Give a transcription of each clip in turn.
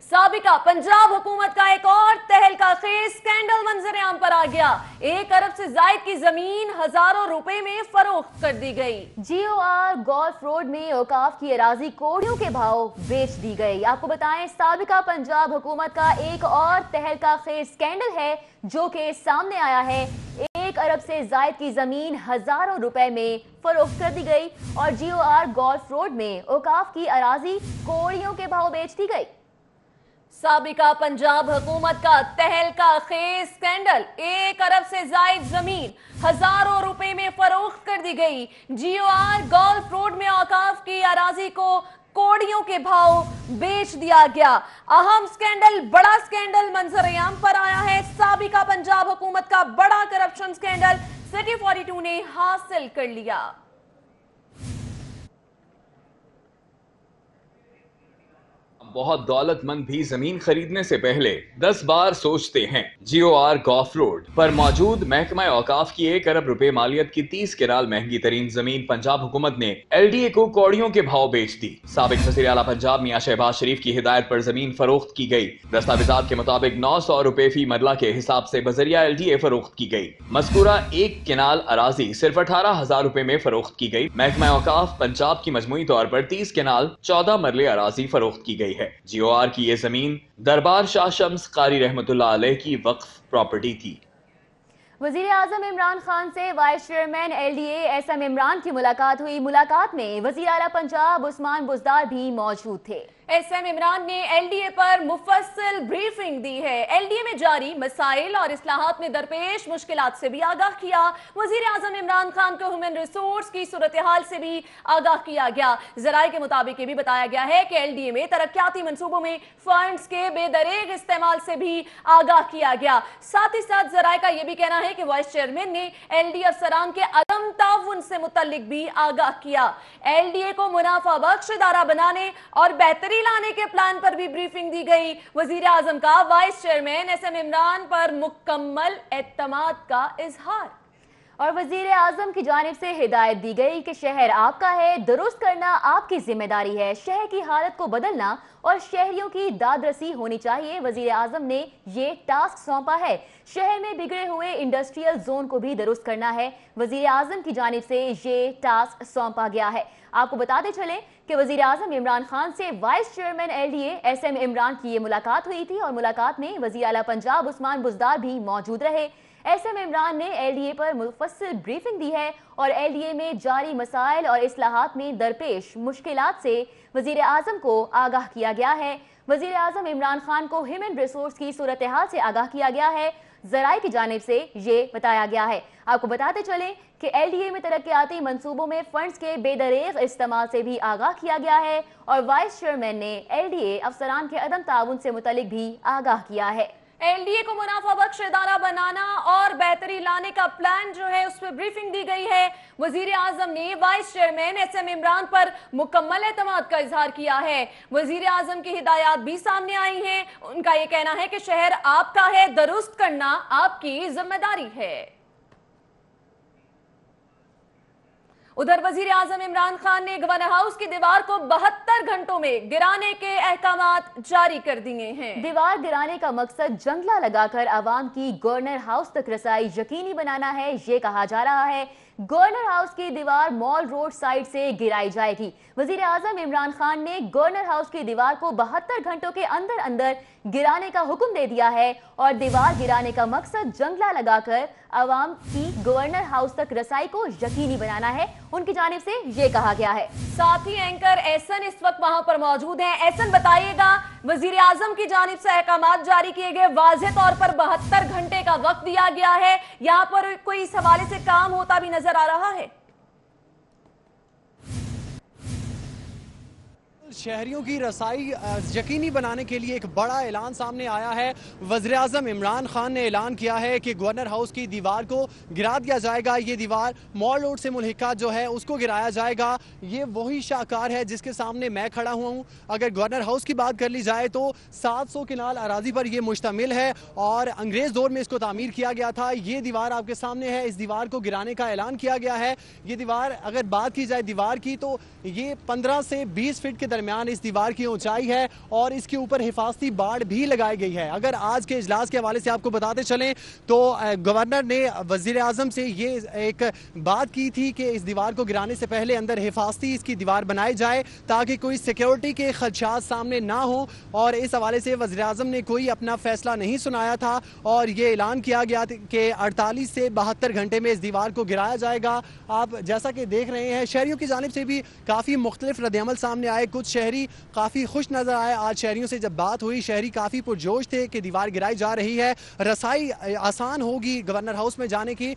साबिका पंजाब हुकूमत का एक और तहलका खेज स्कैंडल मंजर आम पर आ गया। 1 अरब से जायद की जमीन हजारों रुपए में फरोख्त कर दी गई। GOR गोल्फ रोड में औकाफ की अराजी कोड़ियों के भाव बेच दी गई। आपको बताएं, साबिका पंजाब हुकूमत का एक और तहलका खेज स्कैंडल है जो कि सामने आया है। 1 अरब से जायद की जमीन हजारों रुपए में फरोख्त कर दी गई और GOR गोल्फ रोड में औकाफ की अराजी कोड़ियों के भाव बेच दी गई। साबिका पंजाब हुकूमत का तहलका खेज स्कैंडल, 1 अरब से जायद जमीन हजारों रुपए में फरोख्त कर दी गई। GOR गोल्फ रोड में औकाफ की अराजी को कोड़ियों के भाव बेच दिया गया। अहम स्कैंडल, बड़ा स्कैंडल मंजर-ए-आम पर आया है। साबिका पंजाब हुकूमत का बड़ा करप्शन स्कैंडल सिटी 42 ने हासिल कर लिया। बहुत दौलतमंद भी जमीन खरीदने से पहले 10 बार सोचते हैं। GOR गोल्फ रोड पर मौजूद महकमा औकाफ की 1 अरब रुपए मालियत की 30 किराल महंगी तरीन जमीन पंजाब हुकूमत ने LDA को कौड़ियों के भाव बेच दी। साबिक वज़ीर आला पंजाब मियां शहबाज शरीफ की हिदायत पर जमीन फरोख्त की गई। दस्तावेजात के मुताबिक 900 रुपए फी मरला के हिसाब से बजरिया LDA फरोख्त की गई। मज़कूरा 1 किनाल अराजी सिर्फ 18,000 रुपए में फरोख्त की गई। महकमा औकाफ पंजाब की मजमूई तौर पर 30 किनाल 14 मरले अराजी फरोख्त की गई है। GOR की ये जमीन दरबार शाह शम्स कारी रहमतुल्लाह अलैह की वक्फ प्रॉपर्टी थी। वजीर आजम इमरान खान से vice chairman LDA SM Imran की मुलाकात हुई। मुलाकात में वजीर आला पंजाब उस्मान बुज़दार भी मौजूद थे। SM इमरान ने LDA पर मुफस्सिल ब्रीफिंग दी है। LDA में जारी मसाइल और इस्लाहात में दरपेश मुश्किलात से भी आगाह किया। वजीर आजम इमरान खान को ह्यूमन रिसोर्स की सूरत हाल से भी आगाह किया गया। जराये के मुताबिक ये भी बताया गया है कि LDA में तरक्याती मंसूबों में फंड्स के बेदरेग इस्तेमाल से भी आगाह किया गया। साथ ही साथ जराये का यह भी कहना है कि वाइस चेयरमैन ने LDA अफसरान के अदम ताउन से मुतल्लिक भी आगाह किया। LDA को मुनाफा बख्श इदारा बनाने और बेहतरी लाने के प्लान पर भी ब्रीफिंग दी गई। वजीर आजम का वाइस चेयरमैन SM इमरान पर मुकम्मल एतमाद का इजहार। और वजीर आजम की जानिब से हिदायत दी गई कि शहर आपका है, दुरुस्त करना आपकी जिम्मेदारी है। शहर की हालत को बदलना और शहरियों की दादरसी होनी चाहिए। वजीर आजम ने ये टास्क सौंपा है। शहर में बिगड़े हुए इंडस्ट्रियल जोन को भी दुरुस्त करना है। वजीर आजम की जानिब से ये टास्क सौंपा गया है। आपको बताते चलें कि वजीर आजम इमरान खान से vice chairman LDA SM Imran की ये मुलाकात हुई थी और मुलाकात में वजीर आला पंजाब उस्मान बुज़दार भी मौजूद रहे। SM इमरान ने LDA पर मुफस्सिल ब्रीफिंग दी है और LDA में जारी मसाइल और इस्लाहात में दरपेश मुश्किलात से वजीर आजम को आगाह किया गया है। वजीर आजम इमरान खान को ह्यूमन रिसोर्स की सूरत हाल से आगाह किया गया है। जराये की जानिब से ये बताया गया है। आपको बताते चलें कि LDA में तरक्याती मंसूबों में फंड्स के बेदरेग इस्तेमाल से भी आगाह किया गया है और वाइस चेयरमैन ने LDA अफसरान के अदम ताउन से मुतल्लिक भी आगाह किया है। LDA को मुनाफा बख्श इदारा बनाना और बेहतरी लाने का प्लान जो है उस पर ब्रीफिंग दी गई है। वजीर आजम ने वाइस चेयरमैन SM इमरान पर मुकम्मल एतमाद का इजहार किया है। वजीर आजम की हिदायत भी सामने आई हैं। उनका ये कहना है कि शहर आपका है, दुरुस्त करना आपकी जिम्मेदारी है। उधर वजीर आजम इमरान खान ने गवर्नर हाउस की दीवार को 72 घंटों में गिराने के अहकामात जारी कर दिए हैं। दीवार गिराने का मकसद जंगला लगाकर आवाम की गवर्नर हाउस तक रसाई यकीनी बनाना है। ये कहा जा रहा है गवर्नर हाउस की दीवार मॉल रोड साइड से गिराई जाएगी। वजीर आजम इमरान खान ने गवर्नर हाउस की दीवार को 72 घंटों के अंदर अंदर गिराने का हुक्म दे दिया है और दीवार गिराने का मकसद जंगला लगाकर आवाम की गवर्नर हाउस तक रसाई को यकीनी बनाना है। उनकी जानिब से ये कहा गया है। साथ ही एंकर एहसन इस वक्त वहां पर मौजूद हैं। एहसन, बताइएगा, वजीर आजम की जानिब से अहकामात जारी किए गए, वाज़ेह तौर पर 72 घंटे का वक्त दिया गया है। यहाँ पर कोई इस हवाले से काम होता भी नजर आ रहा है? शहरियों की रसाई यकीनी बनाने के लिए एक बड़ा ऐलान सामने आया है। वज़ीर आज़म इमरान खान ने ऐलान किया है कि गवर्नर हाउस की दीवार को गिरा दिया जाएगा। ये दीवार मॉल रोड से मुल्हिका जो है उसको गिराया जाएगा। ये वही शाहकार है जिसके सामने मैं खड़ा हुआ हूँ। अगर गवर्नर हाउस की बात कर ली जाए तो 700 किनाल अराजी पर यह मुश्तमिल है और अंग्रेज़ दौर में इसको तामीर किया गया था। ये दीवार आपके सामने है। इस दीवार को गिराने का ऐलान किया गया है। ये दीवार, अगर बात की जाए दीवार की, तो ये 15 से 20 फीट के दरमियान इस दीवार की ऊंचाई है और इसके ऊपर हिफाजती बाड़ भी लगाई गई है। अगर आज के इजलास के हवाले से आपको बताते चलें तो गवर्नर ने वजीर आजम से ये एक बात की थी कि इस दीवार को गिराने से पहले अंदर हिफाजती इसकी दीवार बनाई जाए ताकि कोई सिक्योरिटी के खदशात सामने ना हो, और इस हवाले से वज़ीर आज़म ने कोई अपना फैसला नहीं सुनाया था और ये ऐलान किया गया कि 48 से 72 घंटे में इस दीवार को गिराया जाएगा। आप जैसा कि देख रहे हैं शहरियों की जानिब से भी काफ़ी मुख्तलिफ रद्द-ए-अमल सामने आए। कुछ शहरी काफ़ी खुश नज़र आए। आज शहरियों से जब बात हुई शहरी काफ़ी पुरजोश थे कि दीवार गिराई जा रही है, रसाई आसान होगी गवर्नर हाउस में जाने की,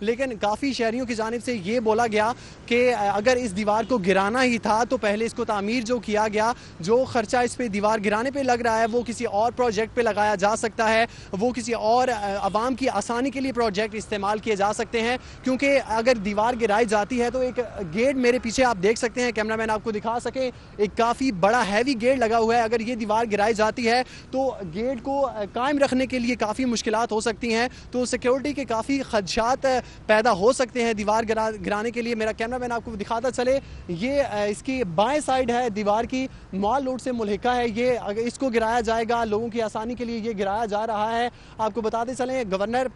लेकिन काफ़ी शहरियों की जानिब से ये बोला गया कि अगर इस दीवार को गिराना ही था तो पहले इसको तामीर जो किया गया, जो खर्चा इस पे दीवार गिराने पे लग रहा है वो किसी और प्रोजेक्ट पे लगाया जा सकता है, वो किसी और आवाम की आसानी के लिए प्रोजेक्ट इस्तेमाल किए जा सकते हैं। क्योंकि अगर दीवार गिराई जाती है तो एक गेट मेरे पीछे आप देख सकते हैं, कैमरामैन आपको दिखा सके, एक काफ़ी बड़ा हैवी गेट लगा हुआ है। अगर ये दीवार गिराई जाती है तो गेट को कायम रखने के लिए काफ़ी मुश्किलात हो सकती हैं, तो सिक्योरिटी के काफ़ी खदशात पैदा हो सकते हैं दीवार गिराने के लिए। मेरा कैमरामैन आपको दिखाता चले, ये इसकी बाएं साइड है दीवार की, मॉल रोड से मुल्हिका है ये, अगर इसको गिराया जाएगा लोगों की आसानी के लिए ये गिराया जा रहा है। आपको बताते चलें गवर्नर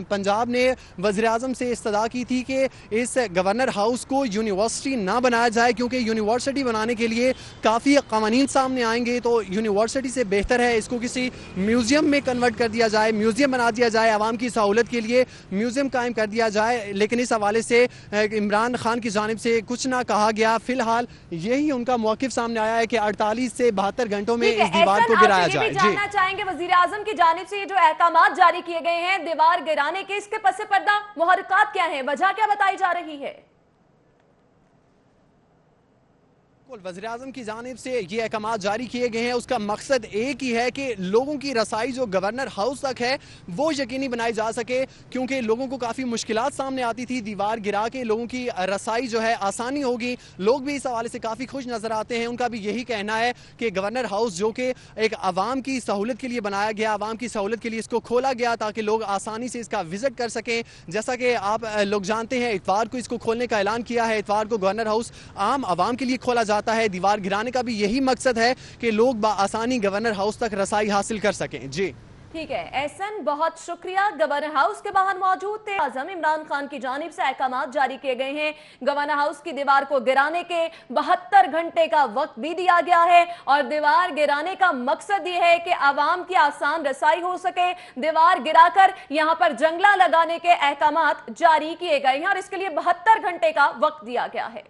पंजाब ने वज़ीर आज़म से इस्तदा की थी कि इस गवर्नर हाउस को यूनिवर्सिटी ना बनाया जाए, क्योंकि यूनिवर्सिटी बनाने के लिए काफ़ी क़वानीन सामने आएंगे, तो यूनिवर्सिटी से बेहतर है इसको किसी म्यूज़ियम में कन्वर्ट कर दिया जाए, म्यूज़ियम बना दिया जाए, आवाम की सहूलत के लिए म्यूज़ियम कायम कर दिया जाए। लेकिन इस हवाले से इमरान खान की जानिब से कुछ ना कहा गया। फिलहाल यही उनका मौक़िफ़ सामने आया है कि 48 से 72 घंटों में इस दीवार को गिराया जाए। जानना चाहेंगे वज़ीर आज़म की जानिब से ये जो अहकामात जारी किए गए हैं दीवार गिराने के, इसके पस पर्दा मुहर्रिकात क्या है, वजह क्या बताई जा रही है? वज़ीर आज़म की जानिब से ये अहकामात जारी किए गए हैं, उसका मकसद एक ही है कि लोगों की रसाई जो गवर्नर हाउस तक है वो यकीनी बनाई जा सके, क्योंकि लोगों को काफ़ी मुश्किलात सामने आती थी। दीवार गिरा के लोगों की रसाई जो है आसानी होगी। लोग भी इस हवाले से काफ़ी खुश नज़र आते हैं। उनका भी यही कहना है कि गवर्नर हाउस जो कि एक आवाम की सहूलत के लिए बनाया गया, आवाम की सहूलत के लिए इसको खोला गया ताकि लोग आसानी से इसका विज़िट कर सकें। जैसा कि आप लोग जानते हैं इतवार को इसको खोलने का ऐलान किया है, इतवार को गवर्नर हाउस आम आवाम के लिए खोला जाता है। दीवार गिराने का भी यही मकसद है कि लोग आसानी गवर्नर हाउस तक रसाई हासिल कर सकें। जी ठीक है एहसन, बहुत शुक्रिया। गवर्नर हाउस के बाहर मौजूद थे आज़म इमरान खान की जानिब से अहकामात जारी किए गए हैं। गवर्नर हाउस की दीवार को गिराने के 72 घंटे का वक्त भी दिया गया है और दीवार गिराने का मकसद ये है कि आवाम की आसान रसाई हो सके। दीवार गिराकर यहां पर जंगला लगाने के अहकामात जारी किए गए हैं और इसके लिए 72 घंटे का वक्त दिया गया है।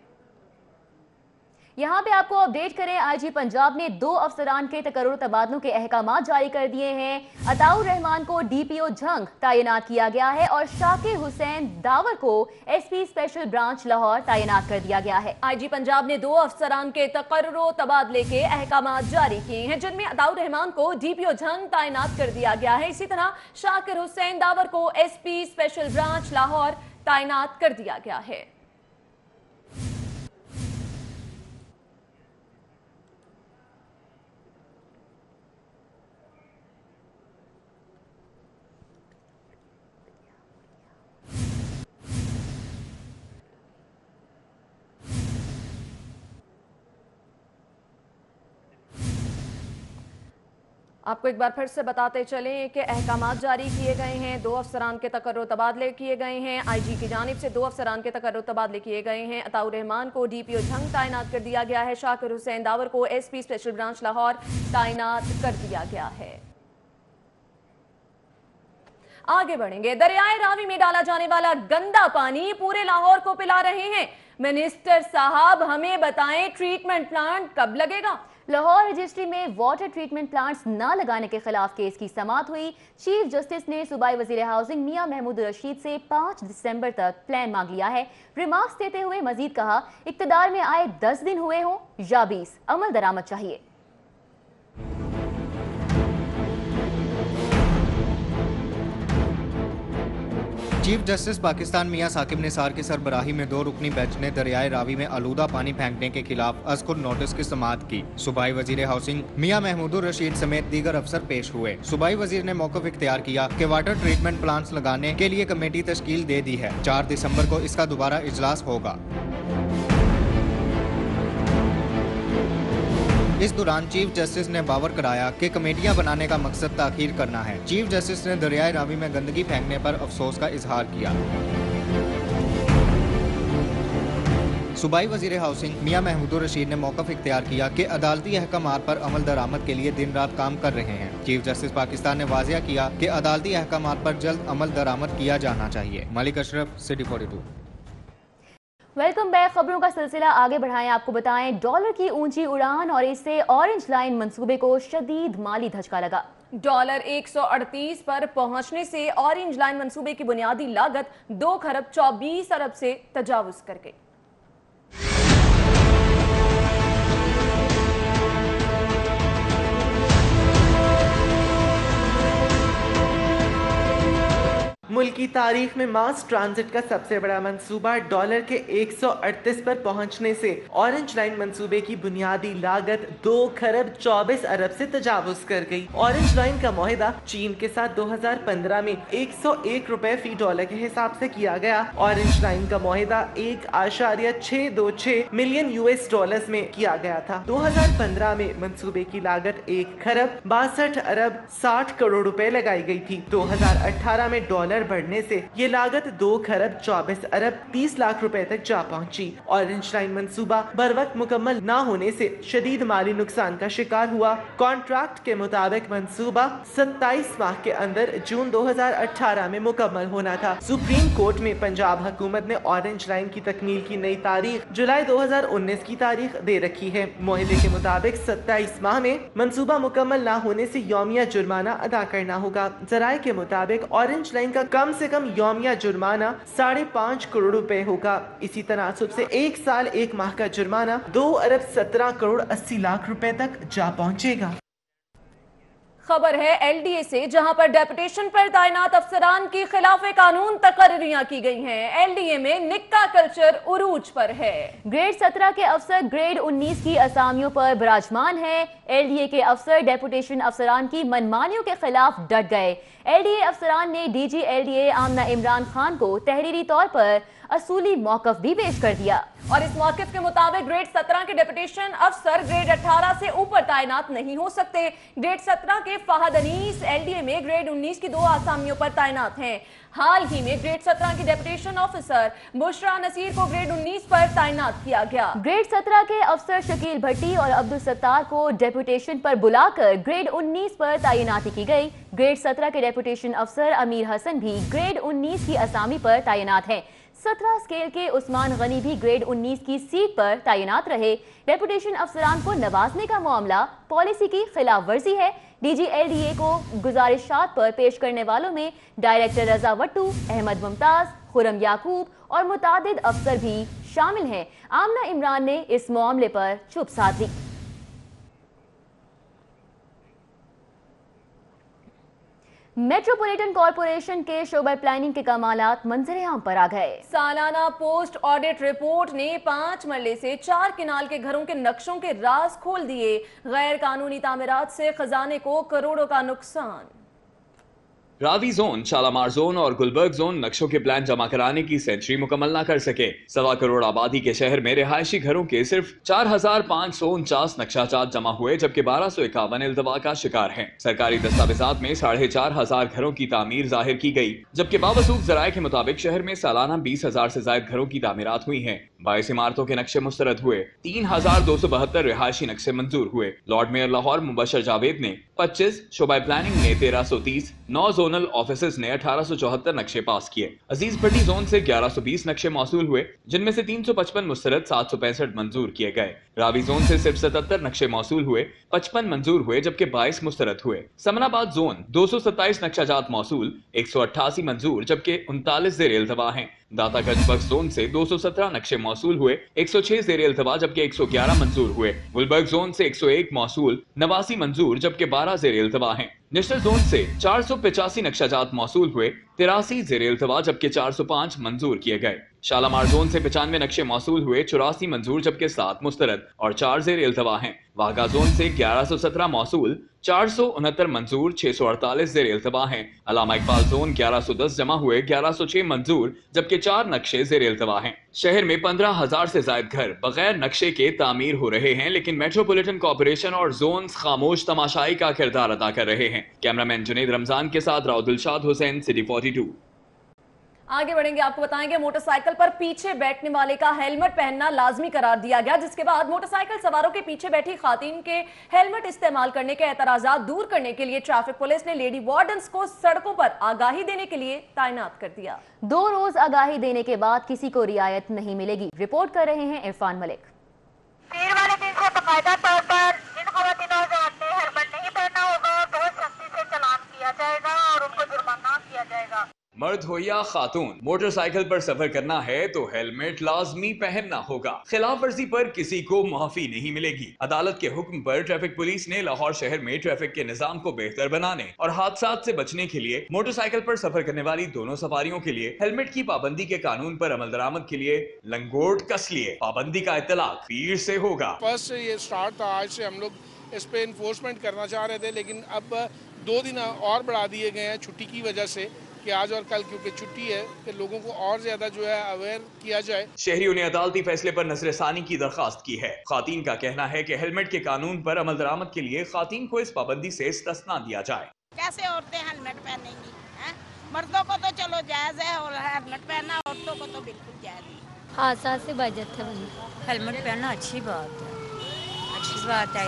यहाँ पे आपको अपडेट करें, आईजी पंजाब ने 2 अफसरान के तकर्रुर तबादलों के अहकामात जारी कर दिए हैं। अताउर रहमान को डीपीओ झंग तैनात किया गया है और शाकिर हुसैन दावर को एसपी स्पेशल ब्रांच लाहौर तैनात कर दिया गया है। आईजी पंजाब ने 2 अफसरान के तकर्रुर तबादले के अहकामात जारी किए हैं, जिनमें अताउर रहमान को डीपीओ झंग तैनात कर दिया गया है। इसी तरह शाकिर हुसैन दावर को एसपी स्पेशल ब्रांच लाहौर तैनात कर दिया गया है। आपको एक बार फिर से बताते चलें कि अहकामात जारी किए गए हैं, 2 अफसरान के तकर्रुर तबादले किए गए हैं। आईजी की जानिब से 2 अफसरान के तकर्रुर तबादले किए गए हैं। अताउर रहमान को डीपीओ झंग तैनात कर दिया गया है। शाकिर हुसैन दावर को एसपी स्पेशल ब्रांच लाहौर तैनात कर दिया गया है। आगे बढ़ेंगे, दरियाए रावी में डाला जाने वाला गंदा पानी पूरे लाहौर को पिला रहे हैं। मिनिस्टर साहब हमें बताएं ट्रीटमेंट प्लांट कब लगेगा? लाहौर रजिस्ट्री में वाटर ट्रीटमेंट प्लांट्स न लगाने के खिलाफ केस की समाअत हुई। चीफ जस्टिस ने सूबाई वजीर हाउसिंग मियां महमूद रशीद से 5 दिसंबर तक प्लान मांग लिया है। रिमार्क्स देते हुए मजीद कहा, इक्तदार में आए 10 दिन हुए हों या 20, अमल दरामद चाहिए। चीफ जस्टिस पाकिस्तान मियां साकिब निसार की सरबराही में 2 रुकनी बेंच ने दरियाए रावी में आलूदा पानी फेंकने के खिलाफ अज़कुर नोटिस की समाअत की। सूबाई वजीर हाउसिंग मियां महमूदुर रशीद समेत दीगर अफसर पेश हुए। सूबाई वजीर ने मौक़िफ़ इख्तियार किया कि वाटर ट्रीटमेंट प्लांट्स लगाने के लिए कमेटी तश्कील दे दी है। 4 दिसंबर को इसका दोबारा इजलास होगा। इस दौरान चीफ जस्टिस ने बावर कराया कि कमेटियां बनाने का मकसद ताखीर करना है। चीफ जस्टिस ने दरियाए रावी में गंदगी फेंकने पर अफसोस का इजहार किया। सूबाई वजीर हाउसिंग मियां महमूदुर रशीद ने मौक़िफ़ इख्तियार किया कि अदालती अहकामात पर अमल दरामद के लिए दिन रात काम कर रहे हैं। चीफ जस्टिस पाकिस्तान ने वाज़ेह किया कि अदालती अहकामात पर जल्द अमल दरामद किया जाना चाहिए। Malik Ashraf, city 42। Welcome back. खबरों का सिलसिला आगे बढ़ाएं। आपको बताएं, डॉलर की ऊंची उड़ान और इससे ऑरेंज लाइन मंसूबे को शदीद माली धचका लगा। डॉलर 138 पर पहुंचने से ऑरेंज लाइन मंसूबे की बुनियादी लागत 2 खरब 24 अरब से तजावुज कर गई। मुल्क की तारीख में मास ट्रांजिट का सबसे बड़ा मंसूबा डॉलर के 138 पर पहुंचने से ऑरेंज लाइन मंसूबे की बुनियादी लागत 2 खरब 24 अरब से तजावुज कर गई। ऑरेंज लाइन का मुआहदा चीन के साथ 2015 में 101 रुपए फी डॉलर के हिसाब से किया गया। ऑरेंज लाइन का मुआहदा 1.626 मिलियन US डॉलर्स में किया गया था। 2015 में मंसूबे की लागत 1 खरब 62 अरब 60 करोड़ रुपए लगाई गई थी। 2018 में डॉलर बढ़ने से ये लागत 2 खरब 24 अरब 30 लाख रुपए तक जा पहुंची। ऑरेंज लाइन मंसूबा बर वक्त मुकम्मल न होने से शदीद माली नुकसान का शिकार हुआ। कॉन्ट्रैक्ट के मुताबिक मंसूबा 27 माह के अंदर जून 2018 में मुकम्मल होना था। सुप्रीम कोर्ट में पंजाब हुकूमत ने ऑरेंज लाइन की तकमील की नई तारीख जुलाई 2019 की तारीख दे रखी है। मुआहदे के मुताबिक 27 माह में मंसूबा मुकम्मल न होने से यौमिया जुर्माना अदा करना होगा। जराये के मुताबिक ऑरेंज लाइन का कम से कम यौमिया जुर्माना 5.5 करोड़ रुपए होगा। इसी तनासुब से 1 साल 1 माह का जुर्माना 2 अरब 17 करोड़ 80 लाख रुपए तक जा पहुंचेगा। खबर है एलडीए से, जहां पर डेपुटेशन पर तैनात अफसरान की खिलाफ कानून तकर्रियां की गई हैं। एलडीए में निक्का कल्चर उरूज पर है। ग्रेड 17 के अफसर ग्रेड 19 की असामियों पर विराजमान हैं। एलडीए के अफसर डेपुटेशन अफसरान की मनमानियों के खिलाफ डट गए। एलडीए अफसरान ने डीजी एलडीए आमना इमरान खान को तहरीरी तौर पर असूली मौक़िफ़ भी पेश कर दिया। और इस मौक़िफ़ के मुताबिक ग्रेड 17 के डेपुटेशन अफसर ग्रेड 18 से ऊपर तैनात नहीं हो सकते। ग्रेड 17 के फहद अनीस एलडीए में ग्रेड 19 की 2 आसामियों पर तैनात हैं। हाल ही में ग्रेड 17 की डेपुटेशन ऑफिसर बुशरा नसीर को ग्रेड 19 पर तैनात किया गया। ग्रेड 17 के अफसर शकील भट्टी और अब्दुल सत्तार को डेपुटेशन पर बुलाकर ग्रेड 19 पर तैनाती की गई। ग्रेड 17 के डेपुटेशन अफसर अमीर हसन भी ग्रेड 19 की असामी पर तैनात हैं। 17 स्केल के उस्मान गनी भी ग्रेड 19 की सीट पर तैनात रहे। डेपुटेशन अफसरान को नवाजने का मामला पॉलिसी की खिलाफ वर्जी है। डीजी एलडीए को गुजारिशात पर पेश करने वालों में डायरेक्टर रजा वट्टू, अहमद मुमताज, खुरम याकूब और मुतादिद अफसर भी शामिल हैं। आमना इमरान ने इस मामले पर चुप साध ली। मेट्रोपॉलिटन कॉरपोरेशन के शोबा प्लानिंग के कमालात मंजर-ए-आम पर आ गए। सालाना पोस्ट ऑडिट रिपोर्ट ने 5 मरले से 4 किनाल के घरों के नक्शों के राज खोल दिए। गैर कानूनी तामीरात से खजाने को करोड़ों का नुकसान। रावी जोन, शालामार जोन और गुलबर्ग जोन नक्शों के प्लान जमा कराने की सेंचुरी मुकम्मल न कर सके। 1.25 करोड़ आबादी के शहर में रिहायशी घरों के सिर्फ 4,549 नक्शाचात जमा हुए, जबकि 1251 इल्तवा का शिकार हैं। सरकारी दस्तावेजात में 4,500 घरों की तामीर जाहिर की गई, जबकि बावसूख जराये के मुताबिक शहर में सालाना 20,000 से ज्यादा घरों की तामीरात हुई हैं। 22 इमारतों के नक्शे मुस्तरद हुए। 3,272 रिहायशी नक्शे मंजूर हुए। लॉर्ड मेयर लाहौर मुबशर जावेद ने 25, शोबा प्लानिंग ने 1330, 9 जोनल ऑफिसर्स ने 1874 नक्शे पास किए। अजीज भट्टी जोन से 1120 नक्शे मौसूल हुए, जिनमें से 355 मुस्तरद, 765 मंजूर किए गए। रावी जोन से सिर्फ 77 नक्शे मौसूल हुए, 55 मंजूर हुए, जबकि 22 मुस्तरद हुए। समनाबाद जोन 227 नक्शाजात मौसूल, 188 मंजूर, जबकि 39 ज़ेर इल्तवा हैं। दातागंज बक्स जोन से 217 नक्शे मौसूल हुए, 106 ज़ेर इल्तवा, जबकि 111 मंजूर हुए। गुलबर्ग जोन से 101 मौसूल, 89 मंजूर, जबकि 12 ज़ेर इल्तवा हैं। नेशनल जोन से 485 नक्शाजात मौसूल हुए, 83 ज़ेर इल्तवा, जबकि 405 मंजूर किए गए। शालामार जोन से 95 नक्शे मौसूल हुए, 84 मंजूर जबकि 7 मुस्तरद और 4 ज़ेर इल्तवा हैं। वाघा जोन से 1117 मौसूल, 469 मंजूर, 648 ज़ेर इल्तवा हैं। अल्लामा इकबाल जोन 1110 जमा हुए, 1106 मंजूर जबकि 4 नक्शे ज़ेर इल्तवा हैं। शहर में 15,000 से जायद घर बगैर नक्शे के तामीर हो रहे हैं, लेकिन मेट्रोपॉलिटन कॉर्पोरेशन और जोन्स खामोश तमाशाई का किरदार अदा कर रहे हैं। कैमरामैन जुनेद रमजान के साथ राउल दिलशाद हुसैन, सिटी 42। आगे बढ़ेंगे, आपको बताएंगे मोटरसाइकिल पर पीछे बैठने वाले का हेलमेट पहनना लाजमी करार दिया गया, जिसके बाद मोटरसाइकिल सवारों के पीछे बैठी खातून के हेलमेट इस्तेमाल करने के एतराजात दूर करने के लिए ट्रैफिक पुलिस ने लेडी वार्डन्स को सड़कों पर आगाही देने के लिए तैनात कर दिया। 2 रोज आगाही देने के बाद किसी को रियायत नहीं मिलेगी। रिपोर्ट कर रहे हैं इरफान मलिक। पीर वाले दिन से बाकायदा तौर पर जिन खवातीन और औरतें ने हेलमेट नहीं पहना होगा बहुत सख्ती से चालान किया जाएगा और उनको जुर्माना किया जाएगा। मर्द हो या खातून, मोटरसाइकिल पर सफर करना है तो हेलमेट लाजमी पहनना होगा। खिलाफ वर्जी पर किसी को माफी नहीं मिलेगी। अदालत के हुक्म पर ट्रैफिक पुलिस ने लाहौर शहर में ट्रैफिक के निजाम को बेहतर बनाने और हादसात से बचने के लिए मोटरसाइकिल पर सफर करने वाली दोनों सवारियों के लिए हेलमेट की पाबंदी के कानून पर अमल दरामद के लिए लंगोट कस लिए। पाबंदी का इतलाक पीर से होगा। फर्स्ट ये स्टार्ट था, आज से हम लोग इस पे इन्फोर्समेंट करना चाह रहे थे, लेकिन अब 2 दिन और बढ़ा दिए गए हैं छुट्टी की वजह से कि आज और कल क्योंकि छुट्टी है कि लोगों को और ज्यादा जो है अवेयर किया जाए। शहरियों ने अदालती फैसले पर नजरसानी की दरखास्त की है। खातीन का कहना है कि हेलमेट के कानून पर अमल दरामद के लिए खातीन को इस पाबंदी से इस्तिस्ना दिया जाए। कैसे औरतें हेलमेट पहनेंगी? मर्दों को तो चलो जायज है और हेलमेट पहनना औरतों को तो बिल्कुल जायज नहीं। हादसा से बचत है, हेलमेट पहनना अच्छी बात है,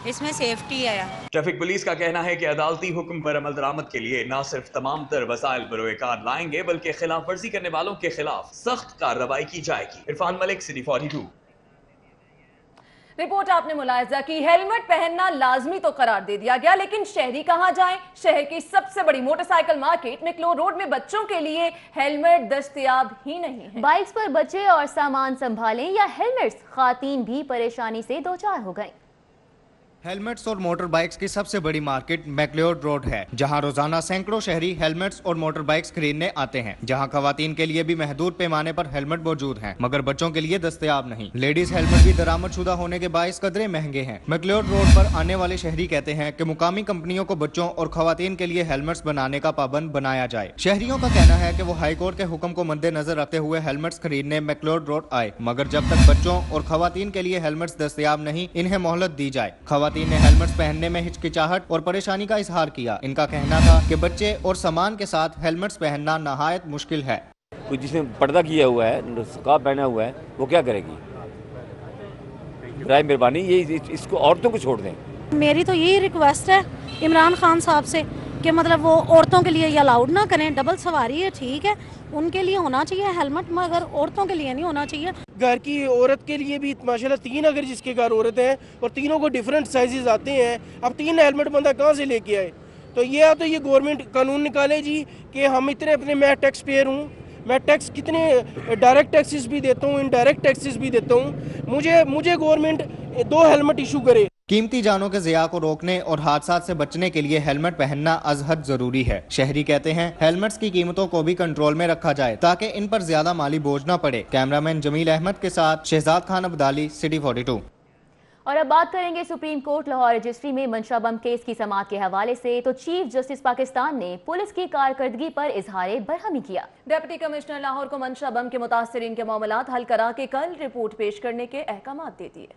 इसमें सेफ्टी है। ट्रैफिक पुलिस का कहना है कि अदालती हुक्म पर अमल दरामद के लिए न सिर्फ तमाम तर वसाइल बरोएकार लाएंगे बल्कि खिलाफ वर्जी करने वालों के खिलाफ सख्त कार्रवाई की जाएगी। इरफान मलिक, सिटी 42। रिपोर्ट आपने मुलाहिजा की, हेलमेट पहनना लाजमी तो करार दे दिया गया, लेकिन शहरी कहां जाएं? शहर की सबसे बड़ी मोटरसाइकिल मार्केट मैक्लोर रोड में बच्चों के लिए हेलमेट दस्तयाब ही नहीं है। बाइक्स पर बच्चे और सामान संभालें या हेलमेट्स, खातीन भी परेशानी से दो चार हो गई। हेलमेट्स और मोटर बाइक्स की सबसे बड़ी मार्केट मैक्लोड रोड है, जहां रोजाना सैकड़ों शहरी हेलमेट्स और मोटर बाइक्स खरीदने आते हैं। जहां खवातीन के लिए भी महदूद पैमाने पर हेलमेट मौजूद हैं, मगर बच्चों के लिए दस्तयाब नहीं। लेडीज हेलमेट भी दरामद शुदा होने के बायस कदरे महंगे हैं। मैक्लोड रोड पर आने वाले शहरी कहते हैं कि मुकामी कंपनियों को बच्चों और खवातीन के लिए हेलमेट्स बनाने का पाबंद बनाया जाए। शहरियों का कहना है कि वो हाई कोर्ट के हुक्म को मद्देनजर रखते हुए हेलमेट्स खरीदने मैक्लोड रोड आए, मगर जब तक बच्चों और खवातीन के लिए हेलमेट्स दस्तयाब नहीं, इन्हें मोहलत दी जाए। खवातीन ने हेलमेट्स पहनने में हिचकिचाहट और परेशानी का इजहार किया। इनका कहना था कि बच्चे और सामान के साथ हेलमेट्स पहनना नहायत मुश्किल है। कोई जिसने पर्दा किया हुआ है, स्कार्फ पहना हुआ है, वो क्या करेगी? मेहरबानी ये इसको औरतों को छोड़ दें। मेरी तो यही रिक्वेस्ट है इमरान खान साहब से कि मतलब वो औरतों के लिए अलाउड ना करें। डबल सवारी है, ठीक है, उनके लिए होना चाहिए हेलमेट, मगर औरतों के लिए नहीं होना चाहिए। घर की औरत के लिए भी माशाल्लाह 3 अगर जिसके घर औरत हैं और तीनों को डिफरेंट साइजेस आते हैं, अब 3 हेलमेट बंदा कहाँ से लेके आए? तो ये गवर्नमेंट कानून निकाले जी कि हम इतने अपने, मैं टैक्स पेयर हूँ, मैं टैक्स कितने डायरेक्ट टैक्सेस भी देता हूँ, इनडायरेक्ट टैक्सेस भी देता हूँ, मुझे गवर्नमेंट 2 हेलमेट इशू करे। कीमती जानों के ज़िया को रोकने और हादसात से बचने के लिए हेलमेट पहनना अजहद जरूरी है। शहरी कहते हैं हेलमेट्स की कीमतों को भी कंट्रोल में रखा जाए ताकि इन पर ज्यादा माली बोझ न पड़े। कैमरामैन जमील अहमद के साथ शहजाद खान अब्दाली, सिटी 42। और अब बात करेंगे सुप्रीम कोर्ट लाहौर रजिस्ट्री में मंशा बम केस की समाअत के हवाले से। तो चीफ जस्टिस पाकिस्तान ने पुलिस की कारकर्दगी पर इजहार बरहमी किया। डिप्टी कमिश्नर लाहौर को मंशा बम के मुतासरीन के मामलात हल करा के कल रिपोर्ट पेश करने के अहकाम दे दिए।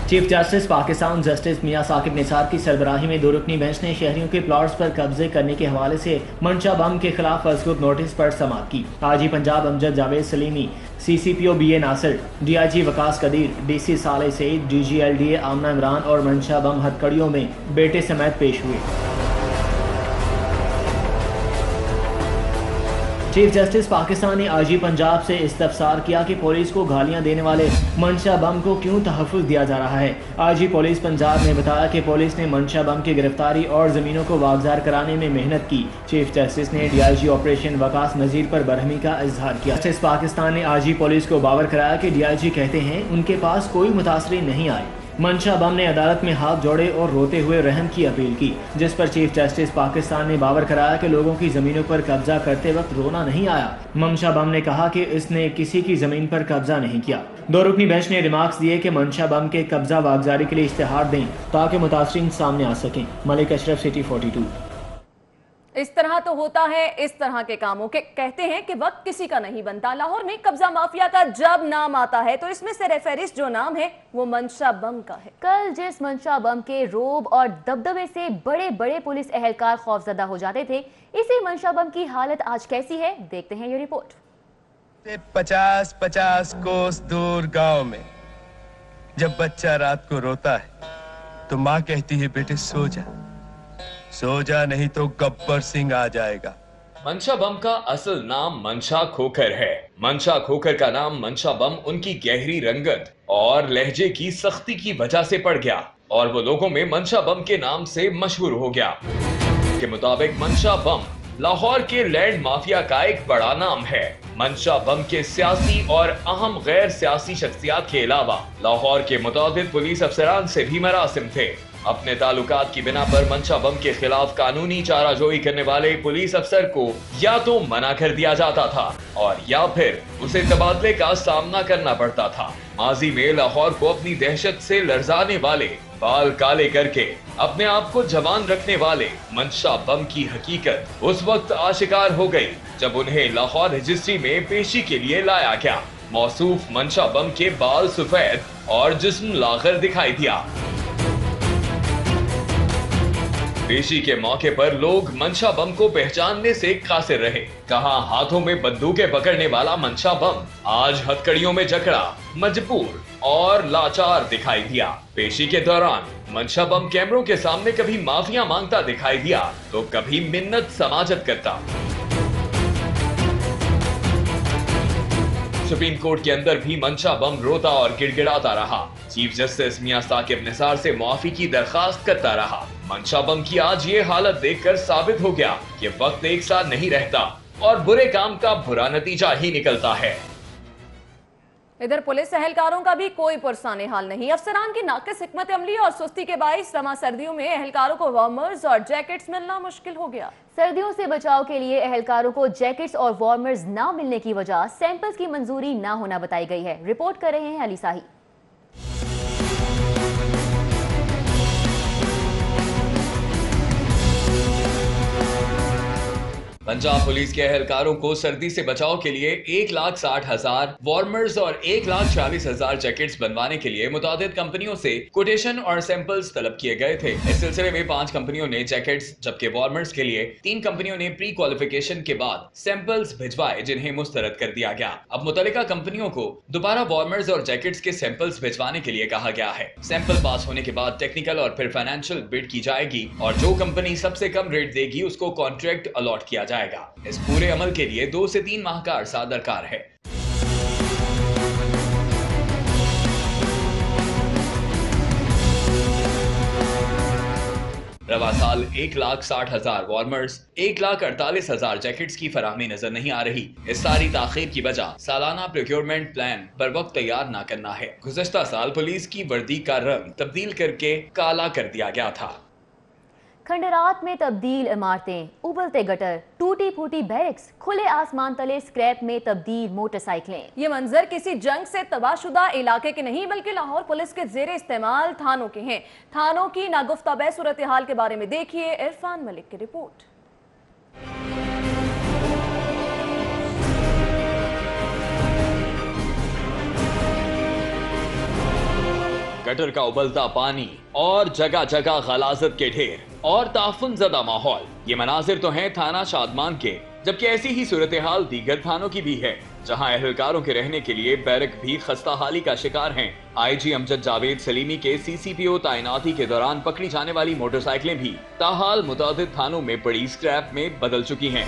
चीफ जस्टिस पाकिस्तान जस्टिस मियां साकिब निसार की सरबराही में 2 रुकनी बेंच ने शहरियों के प्लॉट्स पर कब्जे करने के हवाले से मंशा बम के खिलाफ मज़कूर नोटिस पर समाअत की। IG Punjab Amjad Javed Salimi, CCPO BA Nasir, DIG Waqas Qadeer, DC Saleh Saeed, DG LDA आमना इमरान और मंशा बम हथकड़ियों में बेटे समेत पेश हुए। चीफ जस्टिस पाकिस्तान ने आजी पंजाब से इस्तफसार किया कि पुलिस को गालियां देने वाले मंशा बम को क्यों तहफ़्फ़ुज़ दिया जा रहा है। आजी पुलिस पंजाब ने बताया कि पुलिस ने मंशा बम की गिरफ्तारी और ज़मीनों को वागजार कराने में मेहनत की। चीफ जस्टिस ने DIG ऑपरेशन वकास नज़ीर पर बरहमी का इजहार किया। जस्टिस पाकिस्तान ने आजी पुलिस को बावर कराया कि DIG कहते हैं उनके पास कोई मुतासरीन नहीं आए। मंशा बम ने अदालत में हाथ जोड़े और रोते हुए रहम की अपील की, जिस पर चीफ जस्टिस पाकिस्तान ने बावर कराया कि लोगों की जमीनों पर कब्जा करते वक्त रोना नहीं आया। मंशा बम ने कहा कि इसने किसी की जमीन पर कब्जा नहीं किया। दो रुकनी बेंच ने रिमार्क्स दिए कि मंशा बम के कब्जा वागजारी के लिए इश्तिहार दें ताकि मुतासरीन सामने आ सकें। मलिक अशरफ, सिटी 42। इस तरह तो होता है, इस तरह के कामों के कहते हैं कि वक्त किसी का नहीं बनता। लाहौर में कब्जा माफिया का जब नाम आता है तो इसमें से रेफेरिस्ट जो नाम है वो मंशा बम का है। कल जिस मंशा बम के रोब और दबदबे से बड़े बड़े पुलिस एहलकार खौफजदा हो जाते थे, इसी मंशा बम की हालत आज कैसी है, देखते हैं ये रिपोर्ट। 50-50 कोस दूर गांव में जब बच्चा रात को रोता है तो माँ कहती है बेटे सो जा नहीं तो गब्बर सिंह आ जाएगा। मंशा बम का असल नाम मंशा खोखर है। मंशा खोखर का नाम मंशा बम उनकी गहरी रंगत और लहजे की सख्ती की वजह से पड़ गया और वो लोगों में मंशा बम के नाम से मशहूर हो गया। के मुताबिक मंशा बम लाहौर के लैंड माफिया का एक बड़ा नाम है। मंशा बम के सियासी और अहम गैर सियासी शख्सियात के अलावा लाहौर के मुताबिक पुलिस अफसरान से भी मरासिम थे। अपने ताल्लुकात की बिना पर मंशा बम के खिलाफ कानूनी चाराजोई करने वाले पुलिस अफसर को या तो मना कर दिया जाता था और या फिर उसे तबादले का सामना करना पड़ता था। माजी में लाहौर को अपनी दहशत से लरजाने वाले, बाल काले करके अपने आप को जवान रखने वाले मंशा बम की हकीकत उस वक्त आशिकार हो गई जब उन्हें लाहौर रजिस्ट्री में पेशी के लिए लाया गया। मौसूफ मंशा बम के बाल सफेद और जिस्म लागर दिखाई दिया। पेशी के मौके पर लोग मंशा बम को पहचानने से कासिर रहे। कहां हाथों में बंदूकें पकड़ने वाला मंशा बम आज हथकड़ियों में जकड़ा, मजबूर और लाचार दिखाई दिया। पेशी के दौरान मंशा बम कैमरों के सामने कभी माफिया मांगता दिखाई दिया तो कभी मिन्नत समाजत करता। सुप्रीम कोर्ट के अंदर भी मंशा बम रोता और गिड़गिड़ाता रहा। चीफ जस्टिस मियां साकिब निसार से मुआफी की दरखास्त करता रहा। मंशा बम की आज ये हालत देखकर साबित हो गया कि वक्त एक साथ नहीं रहता और बुरे काम का बुरा नतीजा ही निकलता है। इधर पुलिस एहलकारों का भी कोई पुरसाने हाल नहीं। अफसरान की नाकिस हिकमत अमली और सुस्ती के बाइस रमा सर्दियों में एहलकारों को वार्मर्स और जैकेट्स मिलना मुश्किल हो गया। सर्दियों से बचाव के लिए एहलकारों को जैकेट्स और वार्मर्स ना मिलने की वजह सैंपल्स की मंजूरी ना होना बताई गई है। रिपोर्ट कर रहे हैं अली साही। पंजाब पुलिस के एहलकारों को सर्दी से बचाव के लिए 1,60,000 वार्मर्स और 1,40,000 जैकेट्स बनवाने के लिए मुतादिद कंपनियों से कोटेशन और सैंपल्स तलब किए गए थे। इस सिलसिले में 5 कंपनियों ने जैकेट्स जबकि वार्मर्स के लिए 3 कंपनियों ने प्री क्वालिफिकेशन के बाद सैंपल्स भिजवाए जिन्हें मुस्तरद कर दिया गया। अब मुतल्लिका कंपनियों को दोबारा वार्मर्स और जैकेट्स के सैंपल्स भिजवाने के लिए कहा गया है। सैंपल पास होने के बाद टेक्निकल और फिर फाइनेंशियल बिड की जाएगी और जो कंपनी सबसे कम रेट देगी उसको कॉन्ट्रैक्ट अलॉट किया जाएगा। इस पूरे अमल के लिए 2 से 3 माह का अरसा दरकार है। रवा साल 1,60,000 वार्मर्स, 1,48,000 जैकेट्स की फराहमी नजर नहीं आ रही। इस सारी ताखीर की वजह सालाना प्रोक्योरमेंट प्लान पर वक्त तैयार न करना है। गुज़श्ता साल पुलिस की वर्दी का रंग तब्दील करके काला कर दिया गया था। खंडरात में तब्दील इमारतें, उबलते गटर, टूटी फूटी बैरिक्स, खुले आसमान तले स्क्रैप में तब्दील मोटरसाइकिलें। ये मंजर किसी जंग से तबाहशुदा इलाके के नहीं बल्कि लाहौर पुलिस के जेरे इस्तेमाल थानों के हैं। थानों की नागुफ्ताबे सूरत हाल के बारे में देखिए इरफान मलिक की रिपोर्ट। गटर का उबलता पानी और जगह जगह गलाजत के ढेर और ताफुन ज़दा माहौल, ये मनाजिर तो हैं थाना शादमान के, जबकि ऐसी ही सूरत हाल दीगर थानों की भी है जहां एहलकारों के रहने के लिए बैरक भी खस्ता हाली का शिकार हैं। आईजी अमजद जावेद सलीमी के सीसीपीओ तैनाती के दौरान पकड़ी जाने वाली मोटरसाइकिलें भी ताहाल मुतादिद थानों में पड़ी स्क्रैप में बदल चुकी हैं।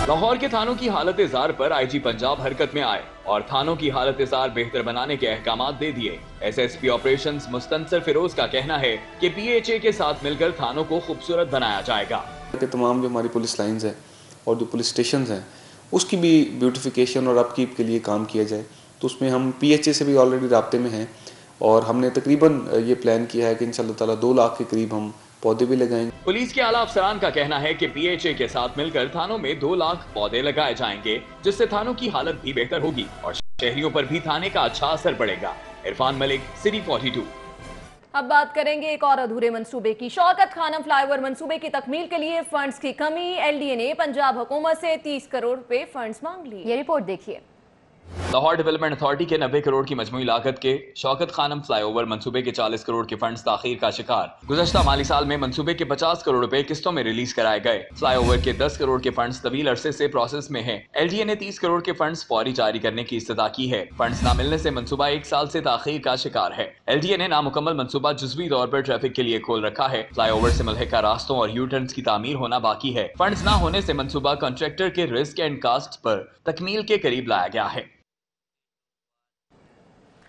लाहौर के थानों की हालत जार पर आईजी पंजाब हरकत में आए और थानों की हालत जार बेहतर बनाने के अहकामात दे दिए। एसएसपी ऑपरेशंस मुस्तनसर फिरोज का कहना है कि पीएचए के साथ मिलकर थानों को खूबसूरत बनाया जाएगा। तमाम जो हमारी पुलिस लाइंस हैं और जो पुलिस स्टेशन हैं उसकी भी ब्यूटिफिकेशन और अपकीप के लिए काम किया जाए, तो उसमें हम पीएचए से भी ऑलरेडी राब्ते में हैं اور ہم نے تقریباً یہ پلان کیا ہے کہ انشاءاللہ تعالیٰ 2 لاکھ کے قریب ہم پودے بھی لگائیں گے۔ پولیس کے اعلیٰ افسران کا کہنا ہے کہ پی ایچ اے کے ساتھ مل کر تھانوں میں 2 لاکھ پودے لگائے جائیں گے، جس سے تھانوں کی حالت بھی بہتر ہوگی اور شہریوں پر بھی تھانے کا اچھا اثر پڑے گا۔ عرفان ملک، سٹی 42۔ اب بات کریں گے ایک اور ادھورے منصوبے کی۔ شوکت خانم فلائی اوور منصوبے کی تکمیل کے لیے فنڈز کی کمی، ایل ڈی اے نے پنجاب حکومت سے 30 کروڑ روپے فنڈز مانگ لی۔ یہ رپورٹ دیکھیے۔ لاہور ڈیولپمنٹ اتھارٹی کے 90 کروڑ کی مجموعی لاگت کے شوکت خانم فلائی اوور منصوبے کے 40 کروڑ کے فنڈز تاخیر کا شکار۔ گزشتہ مالی سال میں منصوبے کے 50 کروڑ روپے قسطوں میں ریلیز کرائے گئے۔ فلائی اوور کے 10 کروڑ کے فنڈز طویل عرصے سے پروسیس میں ہیں۔ ایل ڈی اے نے 30 کروڑ کے فنڈز فوری جاری کرنے کی استدعا کی ہے۔ فنڈز نہ ملنے سے منصوبہ 1 سال سے تاخیر کا شکار ہے۔ ایل ڈی اے نے نامکمل منصوبہ جزوی طور پر ٹریفک کے لیے کھول رکھا ہے۔ فلائی اوور سے ملحقہ راستوں اور یو ٹرنز کی تعمیر ہونا باقی ہے۔ فنڈز نہ ہونے سے منصوبہ کنٹریکٹر کے رسک اینڈ کاسٹ پر تکمیل کے قریب لایا گیا ہے۔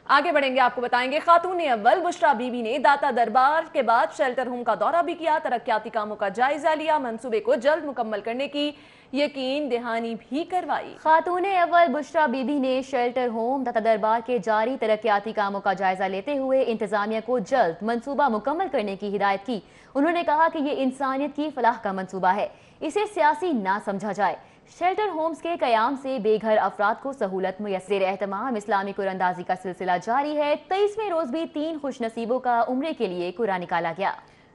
آگے بڑھیں گے، آپ کو بتائیں گے خاتون اول بشرا بی بی نے داتا دربار کے بعد شیلٹر ہوم کا دورہ بھی کیا، ترقیاتی کاموں کا جائزہ لیا، منصوبے کو جلد مکمل کرنے کی یقین دہانی بھی کروائی۔ خاتون اول بشرا بی بی نے شیلٹر ہوم داتا دربار کے جاری ترقیاتی کاموں کا جائزہ لیتے ہوئے انتظامیہ کو جلد منصوبہ مکمل کرنے کی ہدایت کی۔ انہوں نے کہا کہ یہ انسانیت کی فلاح کا منصوبہ ہے، اسے سیاسی نہ سمجھا جائے۔ شیلٹر ہومز کے قیام سے بے گھر افراد کو سہولت میسر اہتمام اسلامی قرآن اندازی کا سلسلہ جاری ہے۔ 23ویں روز بھی 3 خوش نصیبوں کا عمرے کے لیے قرآن نکالا گیا۔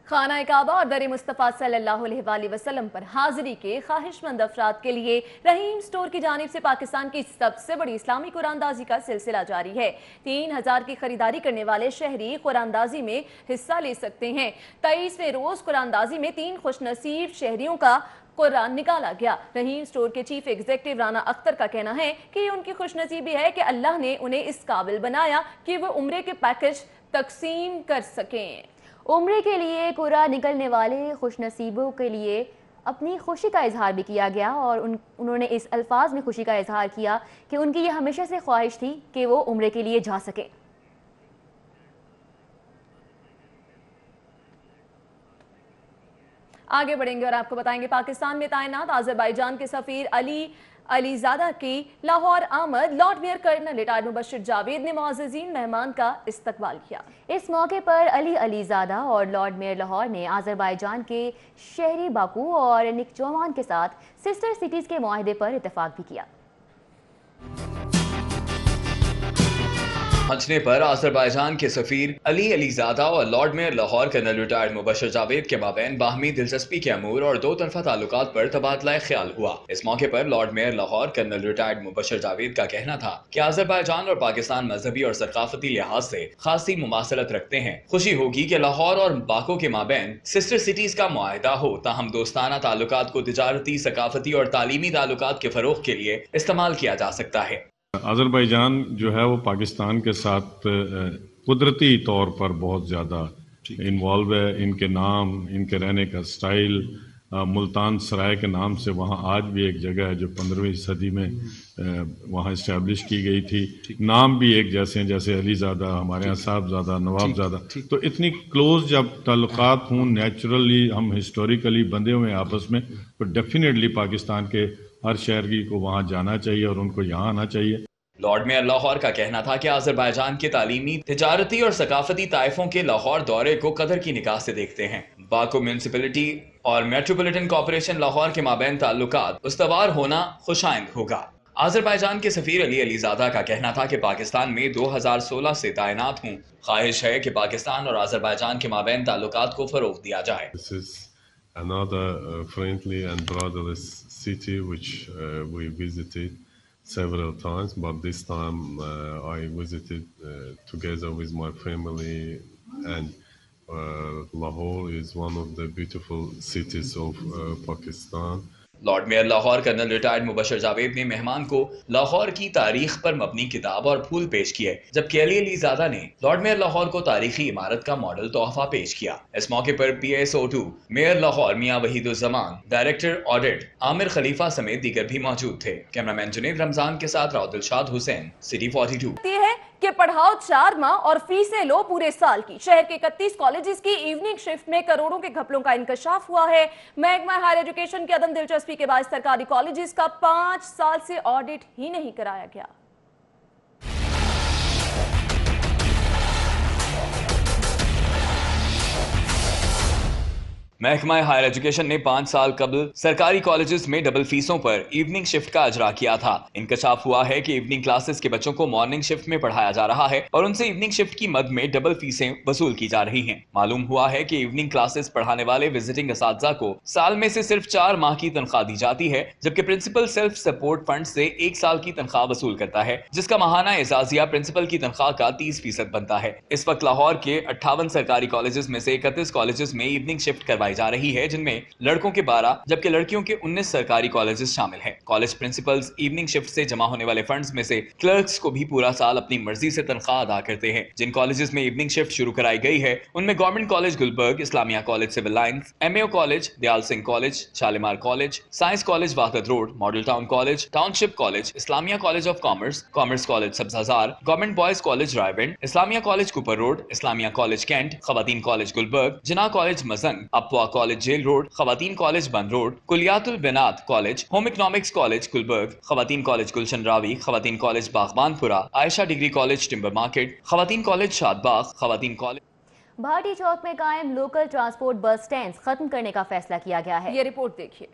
خانہ کعبہ اور در مصطفیٰ صلی اللہ علیہ وآلہ وسلم پر حاضری کے خواہش مند افراد کے لیے رحیم سٹور کی جانب سے پاکستان کی سب سے بڑی اسلامی قرآن اندازی کا سلسلہ جاری ہے۔ 3000 کی خریداری کرنے والے شہری قرآن اندازی میں حصہ لے سکتے ہیں۔ 23ویں روز قرآن اندازی میں 3 خوش نصیب شہریوں کا قرآن نکالا گیا۔ رحیم سٹور کے چیف ایگزیکٹو رانا اختر کا کہنا ہے کہ یہ ان کی خوش نصیبی ہے کہ اللہ نے انہیں اس قابل بنایا کہ وہ عمرے کے پیکج تقسیم کر سکیں۔ عمرے کے لیے قرآن نکلنے والے خوش نصیبوں کے لیے اپنی خوشی کا اظہار بھی کیا گیا اور انہوں نے اس الفاظ میں خوشی کا اظہار کیا کہ ان کی یہ ہمیشہ سے خواہش تھی کہ وہ عمرے کے لیے جا سکیں۔ آگے بڑھیں گے اور آپ کو بتائیں گے پاکستان میں تعینات آذربائیجان کے سفیر علی زادہ کی لاہور آمد۔ Lord mayor colonel retired Mubashir Javed نے معززین مہمان کا استقبال کیا۔ اس موقع پر علی زادہ اور لارڈ میئر لاہور نے آذربائیجان کے شہری باکو اور نکچوان کے ساتھ سسٹر سٹیز کے معاہدے پر اتفاق بھی کیا۔ پہنچنے پر آذربائیجان کے سفیر علی زادہ اور Lord mayor Lahore colonel retired Mubashir Javed کے مابین باہمی دلچسپی کے امور اور 2 طرفہ تعلقات پر تبادلہ خیال ہوا۔ اس موقع پر Lord mayor Lahore colonel retired Mubashir Javed کا کہنا تھا کہ آذربائیجان اور پاکستان مذہبی اور ثقافتی لحاظ سے خاصی مماثلت رکھتے ہیں۔ خوشی ہوگی کہ لاہور اور باکو کے مابین سسٹر سٹیز کا معاہدہ ہو، تاہم دوستانہ تعلقات کو تجارتی، ثقافتی اور تعلیمی تعلقات کے فروغ کے لیے استعمال کیا جا سکتا ہے۔ آذربائیجان جو ہے وہ پاکستان کے ساتھ قدرتی طور پر بہت زیادہ انوالو ہے۔ ان کے نام، ان کے رہنے کا سٹائل، ملتان سرائے کے نام سے وہاں آج بھی ایک جگہ ہے جو 15ویں صدی میں وہاں اسٹیبلش کی گئی تھی۔ نام بھی ایک جیسے ہیں، جیسے علی زادہ، ہمارے یہاں صاحب زادہ، نواب زادہ۔ تو اتنی کلوز جب تعلقات ہوں، نیچرلی ہم ہسٹوریکلی بندے ہوئے آپس میں، تو ڈیفینیٹلی پاکستان کے ہر شہری کو وہاں جانا چاہیے اور ان کو یہاں آنا چاہیے۔ لارڈ میئر لاہور کا کہنا تھا کہ آذربائیجان کے تعلیمی، تجارتی اور ثقافتی طائفوں کے لاہور دورے کو قدر کی نگاہ سے دیکھتے ہیں۔ باکو میونسپلٹی اور میٹروپولیٹن کارپوریشن لاہور کے مابین تعلقات استوار ہونا خوشائند ہوگا۔ آذربائیجان کے سفیر علی زادہ کا کہنا تھا کہ پاکستان میں 2016 سے تعینات ہوں۔ خواہش ہے کہ پاکستان اور آذربائیجان کے مابین تعلقات کو فروغ دیا جائے۔ Another friendly and brotherly city which we visited several times, but this time I visited together with my family, and Lahore is one of the beautiful cities of Pakistan. Lord mayor Lahore colonel retired Mubashir Javed نے مہمان کو لاہور کی تاریخ پر مبنی کتاب اور پھول پیش کیے، جبکہ علی زادہ نے لارڈ میئر لاہور کو تاریخی عمارت کا ماڈل تحفہ پیش کیا۔ اس موقع پر PSO2 میئر لاہور میاں وحید الزمان، ڈائریکٹر آڈٹ عامر خلیفہ سمیت دیگر بھی موجود تھے۔ کیمرامین جنید رمضان کے ساتھ راؤ دلشاد حسین، سٹی 42۔ کہ پڑھاؤ 4 ماہ اور فیسیں لو پورے سال کی۔ شہر کے 31 کالجز کی ایوننگ شفٹ میں کروڑوں کے گھپلوں کا انکشاف ہوا ہے۔ محکمہ ہائر ایجوکیشن کی عدم دلچسپی کے باعث سرکاری کالجز کا 5 سال سے آڈٹ ہی نہیں کرایا گیا۔ महकमा हायर एजुकेशन ने 5 साल कबल सरकारी कॉलेजेस में डबल फीसों पर इवनिंग शिफ्ट का अजरा किया था। इंकशाफ हुआ है कि इवनिंग क्लासेस के बच्चों को मॉर्निंग शिफ्ट में पढ़ाया जा रहा है और उनसे इवनिंग शिफ्ट की मद में डबल फीसें वसूल की जा रही हैं। मालूम हुआ है कि इवनिंग क्लासेस पढ़ाने वाले विजिटिंग असातिज़ा को साल में से सिर्फ 4 माह की तनख्वाह दी जाती है, जबकि प्रिंसिपल सेल्फ सपोर्ट फंड से 1 साल की तनख्वाह वसूल करता है, जिसका माहाना एजाजिया प्रिंसिपल की तनख्वाह का 30% बनता है। इस वक्त लाहौर के 58 सरकारी कॉलेजेस में से 31 कॉलेजेस में इवनिंग शिफ्ट करवाई जा रही है, जिनमें लड़कों के 12 जबकि लड़कियों के 19 सरकारी कॉलेजेस शामिल हैं। कॉलेज प्रिंसिपल्स इवनिंग शिफ्ट से जमा होने वाले फंड्स में से क्लर्क्स को भी पूरा साल अपनी मर्जी से तनख्वाह अदा करते हैं। जिन कॉलेजेस में इवनिंग शिफ्ट शुरू कराई गई है उनमें government college Gulberg, Islamia college civil lines, MAO college, Dyal Singh college, Shalimar college, science college Wahdat road, model town college, township college, Islamia college of commerce, commerce college Sabzazar, government boys college Raiwind, Islamia college Cooper road, Islamia college cantt, खवातीन college Gulberg, Jinnah college Mozang, अपवा college jail road, खवातीन college Bund road, कुलियातुल बिनात college, home economics college Gulberg, खवातीन college Gulshan Ravi, खवातीन college Baghbanpura, Ayesha degree college timber market, खवातीन college Shadbagh, खवातीन college. Bhati चौक में कायम local transport bus stand खत्म करने का फैसला किया गया है। ये रिपोर्ट देखिए।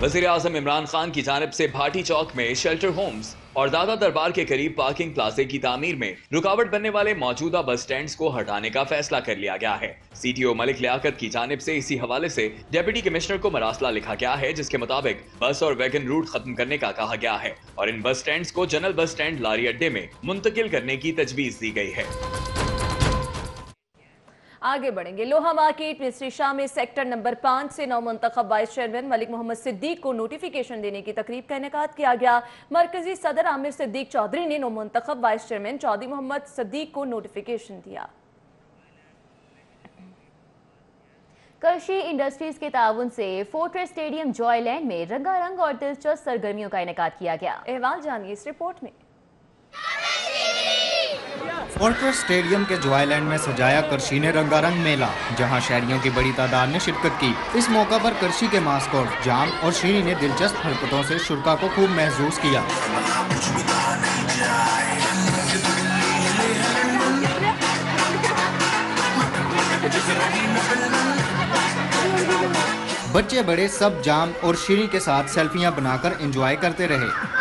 वज़ीर आज़म इमरान खान की जानिब से भाटी चौक में शेल्टर होम्स और दादा दरबार के करीब पार्किंग प्लाजे की तामीर में रुकावट बनने वाले मौजूदा बस स्टैंड्स को हटाने का फैसला कर लिया गया है। CTO मलिक लियाकत की जानिब से इसी हवाले से डेप्यूटी कमिश्नर को मरासला लिखा गया है, जिसके मुताबिक बस और वैगन रूट खत्म करने का कहा गया है और इन बस स्टैंड्स को जनरल बस स्टैंड लारी अड्डे में मुंतकिल करने की तजवीज दी गई है। आगे बढ़ेंगे। लोहा मार्केट मिनिस्ट्री शाह में सेक्टर नंबर 5 से नौ मुंतखब वाइस चेयरमैन मलिक मोहम्मद सिद्दीक को नोटिफिकेशन देने की तकरीब का इनेकाद किया गया। मरकजी सदर आमिर सिद्दीक चौधरी ने नौ मुंतखब वाइस चेयरमैन चौधरी मोहम्मद सिद्दीक को नोटिफिकेशन दिया। करशी इंडस्ट्रीज के ताउन से फोर्ट्रेस स्टेडियम जॉयलैंड में रंगारंग और दिलचस्प सरगर्मियों का इनेकाद किया गया। अहवाल जानिए इस रिपोर्ट में। फोर्ट्रेस स्टेडियम के जॉयलैंड में सजाया करशी ने रंगारंग मेला, जहां शहरियों की बड़ी तादाद ने शिरकत की। इस मौका पर करशी के मास्कोट जाम और शीरी ने दिलचस्प हरकतों से शुरका को खूब महसूस किया। बच्चे बड़े सब जाम और शीरी के साथ सेल्फियां बनाकर एंजॉय करते रहे।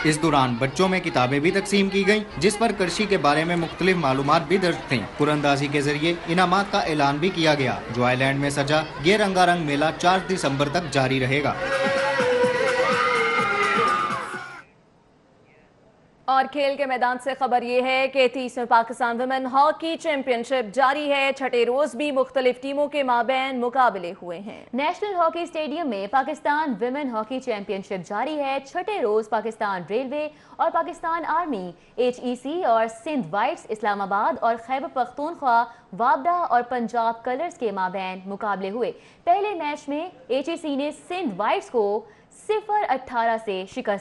इस दौरान बच्चों में किताबें भी तकसीम की गईं, जिस पर करशी के बारे में मुख्तलिफ मालूमात भी दर्ज थीं। कुरंदाजी के जरिए इनामात का ऐलान भी किया गया। जॉयलैंड में सजा ये रंगारंग मेला 4 दिसंबर तक जारी रहेगा। और खेल के मैदान से खबर ये है कि 30वें पाकिस्तान वुमेन हॉकी चैंपियनशिप जारी है। छठे रोज भी मुख्तलिफ टीमों के माबैन मुकाबले हुए हैं। नेशनल हॉकी स्टेडियम में पाकिस्तान विमेन हॉकी चैंपियनशिप जारी है। छठे रोज पाकिस्तान रेलवे और पाकिस्तान आर्मी, HEC और सिंध वाइट्स इस्लामाबाद और खैबर पख्तूनख्वा, वाबडा और पंजाब कलर्स के माबैन मुकाबले हुए। पहले मैच में HEC ने सिंध वाइट्स को 0-18 से शिकस्त